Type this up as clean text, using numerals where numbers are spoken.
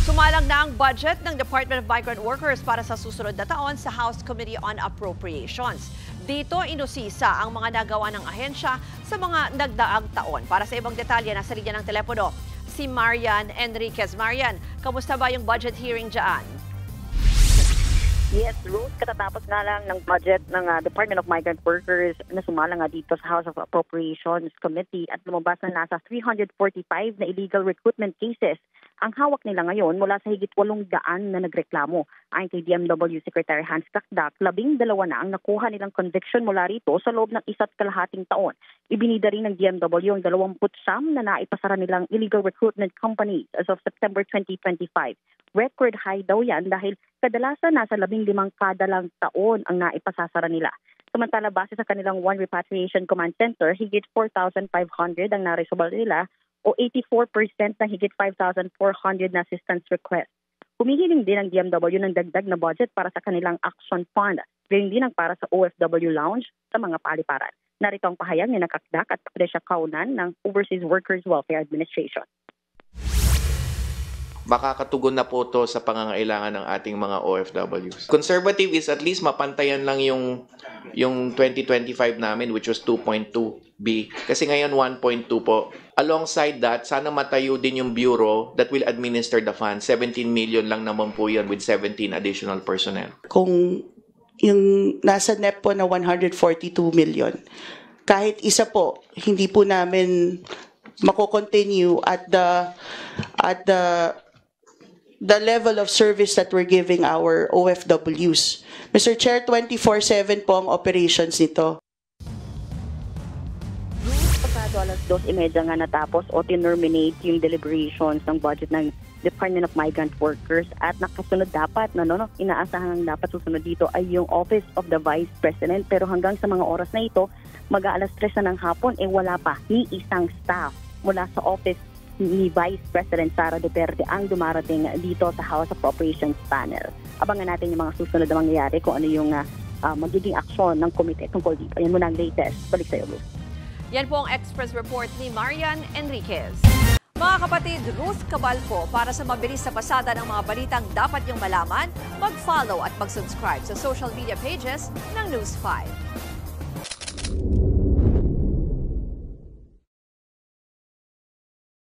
Sumalang na ang budget ng Department of Migrant Workers para sa susunod na taon sa House Committee on Appropriations. Dito inusisa ang mga nagawa ng ahensya sa mga nagdaang taon. Para sa ibang detalye, nasa linya ng telepono si Marian Enriquez. Marian, kamusta ba yung budget hearing dyan? Yes, Ruth, katatapos nga lang ng budget ng Department of Migrant Workers na sumala nga dito sa House of Appropriations Committee at lumabas na nasa 345 na illegal recruitment cases. Ang hawak nila ngayon mula sa higit 800 na nagreklamo. Ayon kay DMW Secretary Hans Kakdak, 12 na ang nakuha nilang conviction mula rito sa loob ng 1.5 taon. Ibinida rin ng DMW ang 29 na naipasara nilang illegal recruitment companies as of September 2025. Record high daw yan dahil kadalasan nasa 15 kada lang taon ang naipasasara nila. Samantala, base sa kanilang One Repatriation Command Center, higit 4,500 ang naresolve nila o 84% ng higit 5,400 na assistance request. Humihiling din ang DMW ng dagdag na budget para sa kanilang Action Fund, gayon din ang para sa OFW Lounge sa mga paliparan. Narito ang pahayag ni Nakakdak at Patricia Kaunan ng Overseas Workers Welfare Administration. Makakatugon na po to sa pangangailangan ng ating mga OFWs. Conservative is at least mapantayan lang yung 2025 namin, which was 2.2B. Kasi ngayon 1.2 po. Alongside that, sana matayo din yung bureau that will administer the fund. 17 million lang naman po yan with 17 additional personnel. Kung yung nasa NEP po na 142 million, kahit isa po, hindi po namin mako-continue at the level of service that we're giving our OFWs. Mr. Chair, 24/7 po ang operations nito. Pagkado alas 2:30 nga natapos o tinerminate yung deliberations ng budget ng Department of Migrant Workers at nakasunod dapat, inaasahan dapat susunod dito ay yung Office of the Vice President. Pero hanggang sa mga oras na ito, mag-aalas 3 na ng hapon, wala pa ni isang staff mula sa office ni Vice President Sara Duterte ang dumarating dito sa House Appropriations Panel. Abangan natin yung mga susunod na mangyayari kung ano yung magiging aksyon ng komite tungkol dito. Yan muna ang latest. Balik sa iyo, Ruth. Yan po ang Express Report ni Marian Enriquez. Mga kapatid, Ruth Cabalco, para sa mabilis na pasada ng mga balitang dapat niyong malaman, mag-follow at mag-subscribe sa social media pages ng News 5.